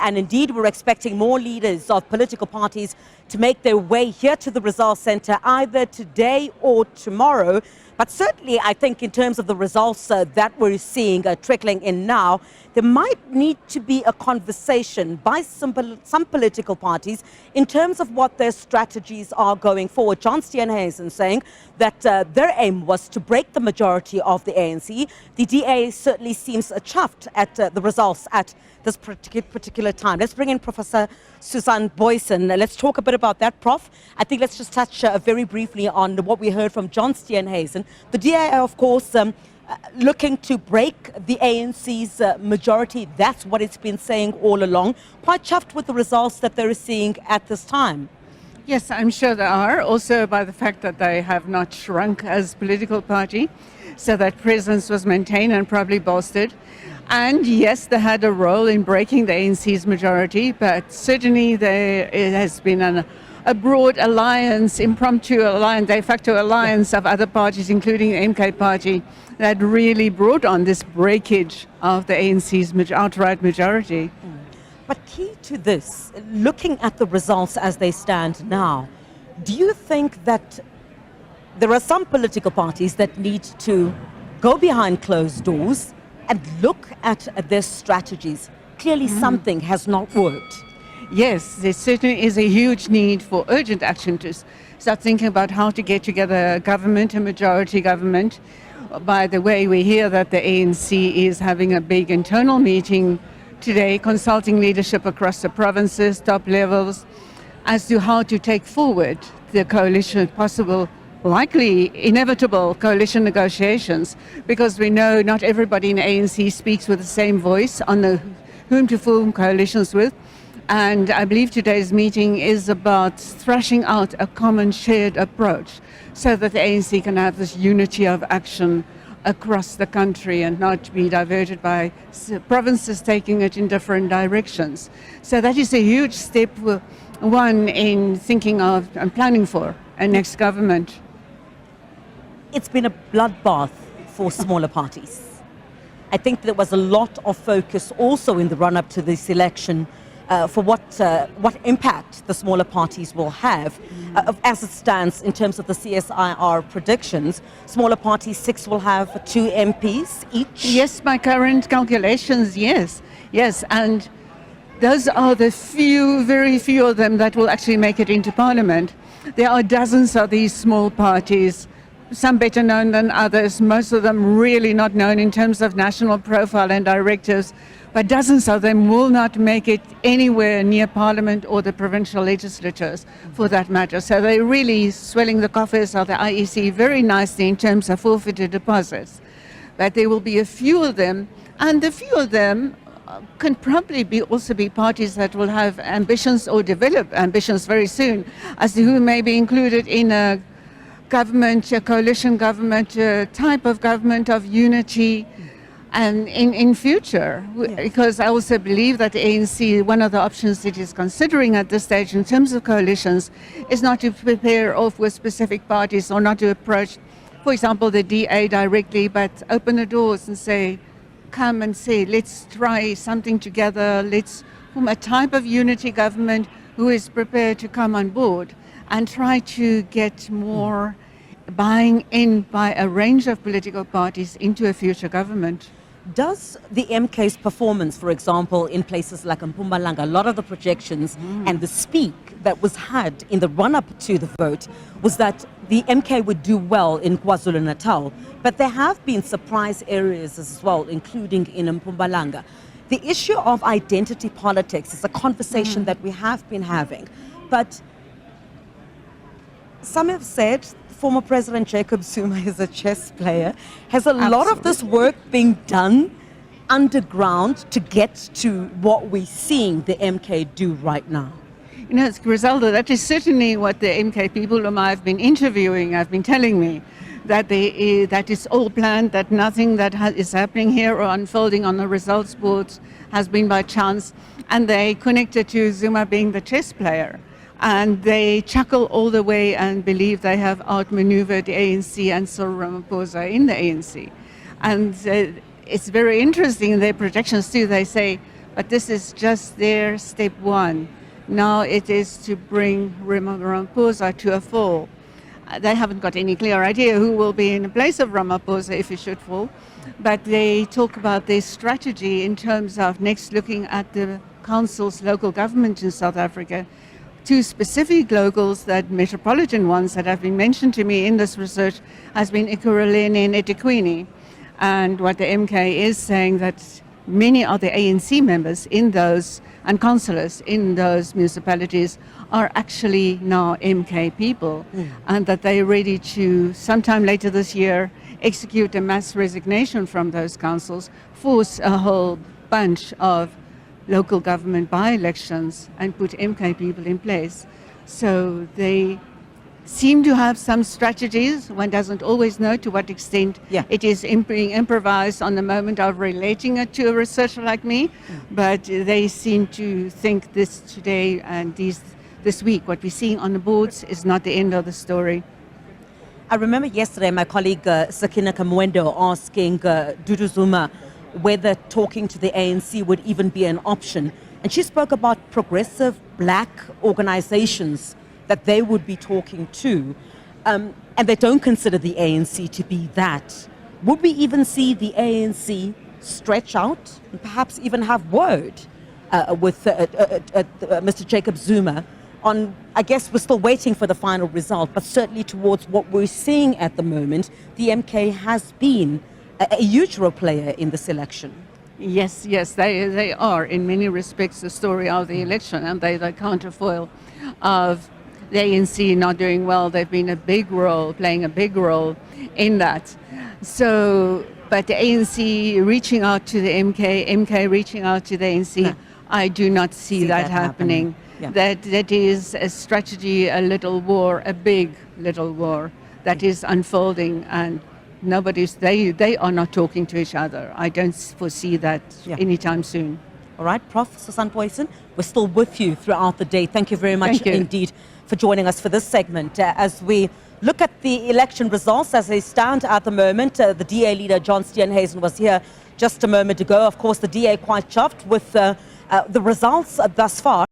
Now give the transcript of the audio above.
And indeed, we're expecting more leaders of political parties to make their way here to the Results Centre either today or tomorrow. But certainly, I think in terms of the results that we're seeing trickling in now, there might need to be a conversation by some political parties in terms of what their strategies are going forward. John Steenhuisen saying that their aim was to break the majority of the ANC. The DA certainly seems chuffed at the results at this particular time. Let's bring in Professor Susan Booysen. Let's talk a bit about that, Prof. I think let's just touch very briefly on what we heard from John Steenhuisen. The DA, of course, looking to break the ANC's majority. That's what it's been saying all along. Quite chuffed with the results that they're seeing at this time. Yes, I'm sure they are. Also by the fact that they have not shrunk as political party, so that presence was maintained and probably bolstered. And yes, they had a role in breaking the ANC's majority, but certainly it has been a broad alliance, impromptu alliance, de facto alliance of other parties, including the MK party, that really brought on this breakage of the ANC's outright majority. But key to this, looking at the results as they stand now, do you think that there are some political parties that need to go behind closed doors and look at their strategies? Clearly something has not worked. Yes, there certainly is a huge need for urgent action to start thinking about how to get together a government, a majority government. By the way, we hear that the ANC is having a big internal meeting today, consulting leadership across the provinces, top levels, as to how to take forward the coalition, possible, likely inevitable coalition negotiations, because we know not everybody in the ANC speaks with the same voice on the whom to form coalitions with. And I believe today's meeting is about thrashing out a common shared approach so that the ANC can have this unity of action across the country and not be diverted by provinces taking it in different directions. So that is a huge step one in thinking of and planning for a next government. It's been a bloodbath for smaller parties. I think there was a lot of focus also in the run-up to this election for what impact the smaller parties will have. As it stands in terms of the CSIR predictions, smaller parties, 6 will have 2 MPs each. Yes, my current calculations, yes, and those are the very few of them that will actually make it into parliament. There are dozens of these small parties, some better known than others, most of them really not known in terms of national profile and directives, but dozens of them will not make it anywhere near Parliament or the provincial legislatures for that matter. So they're really swelling the coffers of the IEC very nicely in terms of forfeited deposits. But there will be a few of them, and the few of them can probably also be parties that will have ambitions or develop ambitions very soon as to who may be included in a government, a coalition government, a type of government of unity, and in future, because I also believe that the ANC, one of the options it is considering at this stage in terms of coalitions, is not to prepare off with specific parties or not to approach, for example, the DA directly, but open the doors and say, come and say, let's try something together, let's form a type of unity government who is prepared to come on board and try to get more buying in by a range of political parties into a future government. Does the MK's performance, for example, in places like Mpumalanga, a lot of the projections and the speak that was had in the run-up to the vote was that the MK would do well in KwaZulu-Natal, but there have been surprise areas as well, including in Mpumalanga. The issue of identity politics is a conversation that we have been having, but some have said former President Jacob Zuma is a chess player. Has a lot of this work being done underground to get to what we're seeing the MK do right now? You know, Griselda, that is certainly what the MK people whom I've been interviewing have been telling me, that that is all planned, that nothing that is happening here or unfolding on the results boards has been by chance, and they connected to Zuma being the chess player. And they chuckle all the way and believe they have outmaneuvered the ANC and Cyril Ramaphosa in the ANC. And it's very interesting in their projections too. They say, But this is just their step one. Now it is to bring Ramaphosa to a fall. They haven't got any clear idea who will be in the place of Ramaphosa if he should fall, but they talk about their strategy in terms of next looking at the councils, local government in South Africa, two specific locals, that metropolitan ones that have been mentioned to me in this research, has been Ekurhuleni and eThekwini. And what the MK is saying, that many of the ANC members in those and councillors in those municipalities are actually now MK people, and that they're ready to, sometime later this year, execute a mass resignation from those councils, force a whole bunch of local government by-elections and put MK people in place. So they seem to have some strategies. One doesn't always know to what extent it is being improvised on the moment of relating it to a researcher like me, but they seem to think this today and this week, what we're seeing on the boards is not the end of the story. I remember yesterday my colleague Sakina Kamwendo asking Dudu Zuma whether talking to the ANC would even be an option. And she spoke about progressive black organizations that they would be talking to, and they don't consider the ANC to be that. Would we even see the ANC stretch out and perhaps even have word with Mr. Jacob Zuma on, I guess we're still waiting for the final result, but certainly towards what we're seeing at the moment, the MK has been a huge role player in this election. Yes, they are in many respects the story of the election, and they're the counterfoil of the ANC not doing well. They've been playing a big role in that. So, but the ANC reaching out to the MK reaching out to the ANC, I do not see that happening. Yeah. That is a strategy, a little war, a big little war that is unfolding, and they are not talking to each other. I don't foresee that anytime soon. All right, Prof Susan Booysen, we're still with you throughout the day. Thank you very much indeed for joining us for this segment. As we look at the election results as they stand at the moment, the DA leader John Steenhuisen was here just a moment ago. Of course, the DA quite chuffed with the results thus far.